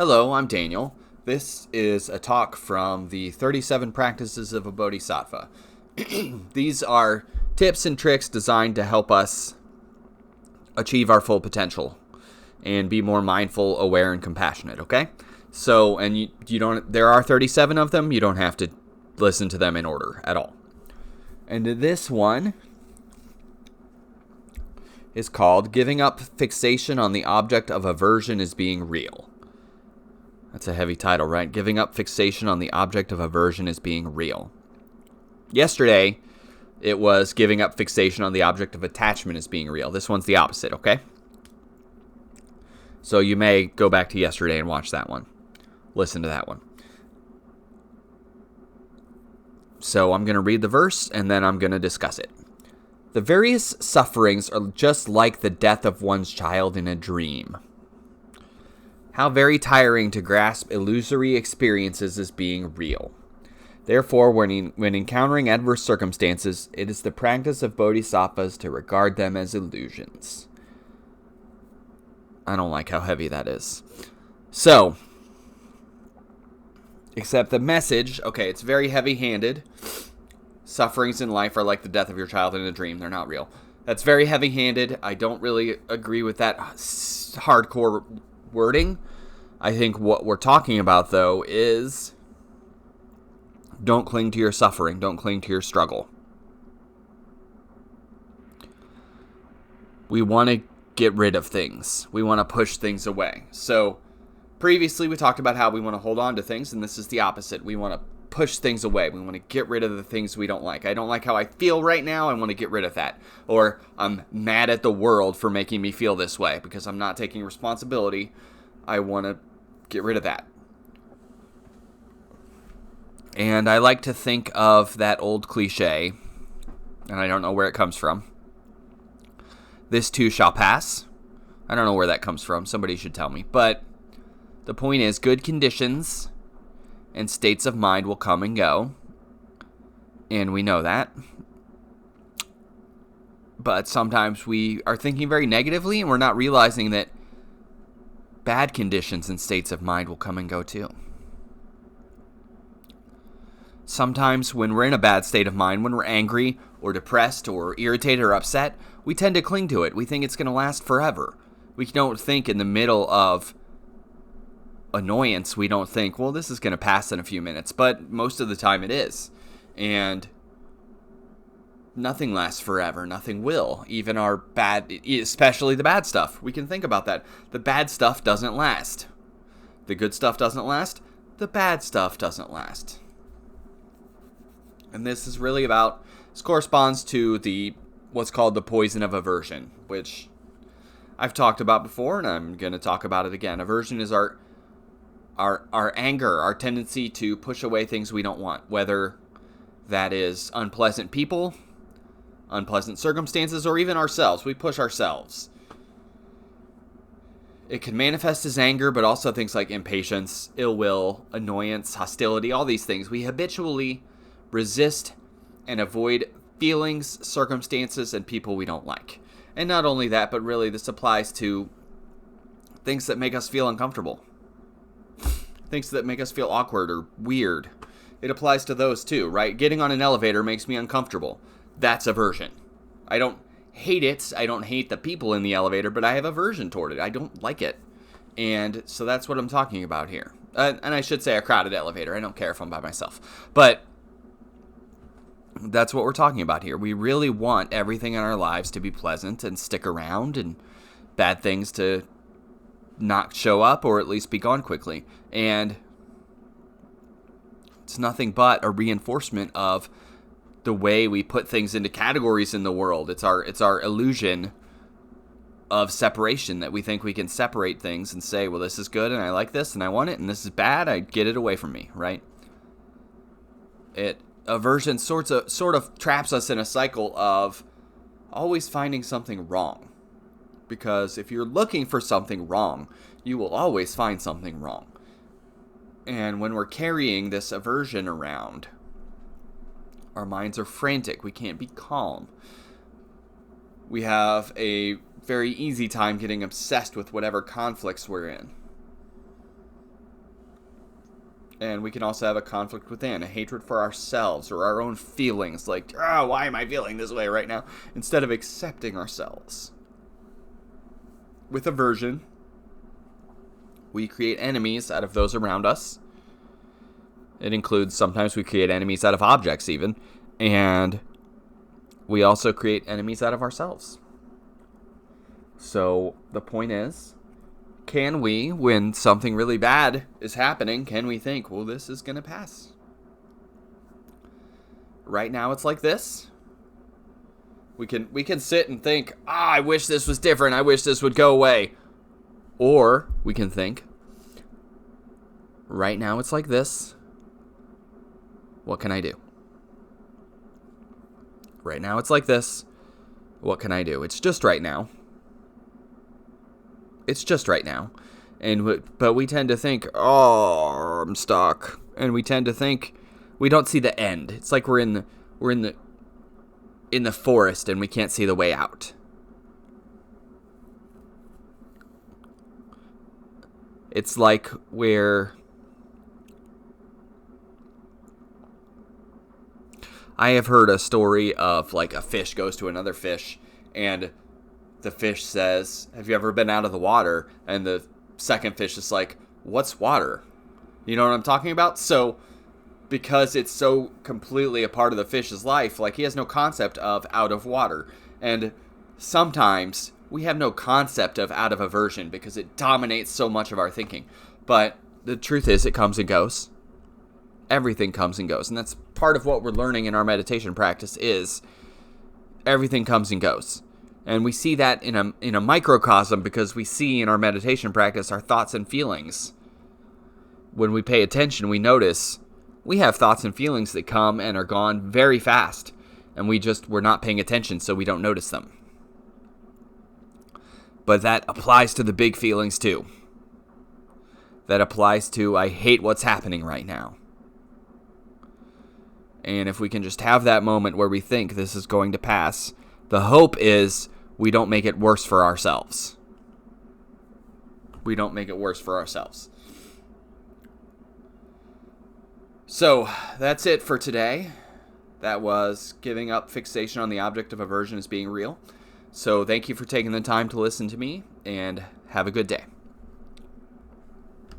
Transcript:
Hello, I'm Daniel. This is a talk from the 37 Practices of a Bodhisattva. These are tips and tricks designed to help us achieve our full potential and be more mindful, aware, and compassionate, okay? So, and you don't, there are 37 of them. You don't have to listen to them in order at all. And this one is called Giving Up Fixation on the Object of Aversion as Being Real. That's a heavy title, right? Giving up fixation on the object of aversion as being real. Yesterday, it was giving up fixation on the object of attachment as being real. This one's the opposite, okay? So you may go back to yesterday and watch that one. Listen to that one. So I'm going to read the verse, and then I'm going to discuss it. The various sufferings are just like the death of one's child in a dream. How very tiring to grasp illusory experiences as being real. Therefore, when encountering adverse circumstances, it is the practice of bodhisattvas to regard them as illusions. I don't like how heavy that is. So, except the message, okay, it's very heavy-handed. Sufferings in life are like the death of your child in a dream. They're not real. That's very heavy-handed. I don't really agree with that hardcore wording. I think what we're talking about, though, is don't cling to your suffering. Don't cling to your struggle. We want to get rid of things. We want to push things away. So previously we talked about how we want to hold on to things, and this is the opposite. We want to push things away. We want to get rid of the things we don't like. I don't like how I feel right now. I want to get rid of that. Or I'm mad at the world for making me feel this way because I'm not taking responsibility. I want to get rid of that. And I like to think of that old cliche, and I don't know where it comes from. This too shall pass. I don't know where that comes from. Somebody should tell me. But the point is, good conditions and states of mind will come and go. And we know that. But sometimes we are thinking very negatively, and we're not realizing that bad conditions and states of mind will come and go too. Sometimes when we're in a bad state of mind, when we're angry or depressed or irritated or upset, we tend to cling to it. We think it's going to last forever. We don't think in the middle of annoyance, we don't think, well, this is going to pass in a few minutes. But most of the time it is. And nothing lasts forever. Nothing will. Even our bad, especially the bad stuff. We can think about that. The bad stuff doesn't last. The good stuff doesn't last. The bad stuff doesn't last. And this is really about, this corresponds to what's called the poison of aversion, which I've talked about before, and I'm going to talk about it again. Aversion is our anger, our tendency to push away things we don't want, whether that is unpleasant people, unpleasant circumstances, or even ourselves. We push ourselves. It can manifest as anger, but also things like impatience, ill will, annoyance, hostility, all these things. We habitually resist and avoid feelings, circumstances, and people we don't like. And not only that, but really this applies to things that make us feel uncomfortable. Things that make us feel awkward or weird. It applies to those too, right? Getting on an elevator makes me uncomfortable. That's aversion. I don't hate it. I don't hate the people in the elevator, but I have aversion toward it. I don't like it. And so that's what I'm talking about here. And I should say a crowded elevator. I don't care if I'm by myself. But that's what we're talking about here. We really want everything in our lives to be pleasant and stick around, and bad things to not show up or at least be gone quickly. And it's nothing but a reinforcement of the way we put things into categories in the world. It's our illusion of separation, that we think we can separate things and say, well, this is good and I like this and I want it, and this is bad, I get it away from me, right? Aversion sort of traps us in a cycle of always finding something wrong. Because if you're looking for something wrong, you will always find something wrong. And when we're carrying this aversion around, our minds are frantic. We can't be calm. We have a very easy time getting obsessed with whatever conflicts we're in. And we can also have a conflict within, a hatred for ourselves or our own feelings, like, oh, why am I feeling this way right now? Instead of accepting ourselves. With aversion, we create enemies out of those around us. It includes sometimes we create enemies out of objects even, and we also create enemies out of ourselves. So the point is, can we, when something really bad is happening, can we think, well, this is going to pass? Right now it's like this. We can sit and think, I wish this was different. I wish this would go away. Or we can think, right now it's like this. What can I do? Right now it's like this. What can I do? It's just right now. It's just right now. But we tend to think, oh, I'm stuck. And we tend to think we don't see the end. It's like we're in the forest and we can't see the way out. It's like I have heard a story of like a fish goes to another fish and the fish says, have you ever been out of the water? And the second fish is like, what's water? You know what I'm talking about? So because it's so completely a part of the fish's life, like he has no concept of out of water. And sometimes we have no concept of out of aversion because it dominates so much of our thinking. But the truth is it comes and goes. Everything comes and goes. And that's part of what we're learning in our meditation practice is everything comes and goes. And we see that in a microcosm because we see in our meditation practice our thoughts and feelings. When we pay attention, we notice we have thoughts and feelings that come and are gone very fast. And we're not paying attention, so we don't notice them. But that applies to the big feelings too. That applies to, I hate what's happening right now. And if we can just have that moment where we think this is going to pass, the hope is we don't make it worse for ourselves. We don't make it worse for ourselves. So, that's it for today. That was giving up fixation on the object of aversion as being real. So, thank you for taking the time to listen to me, and have a good day.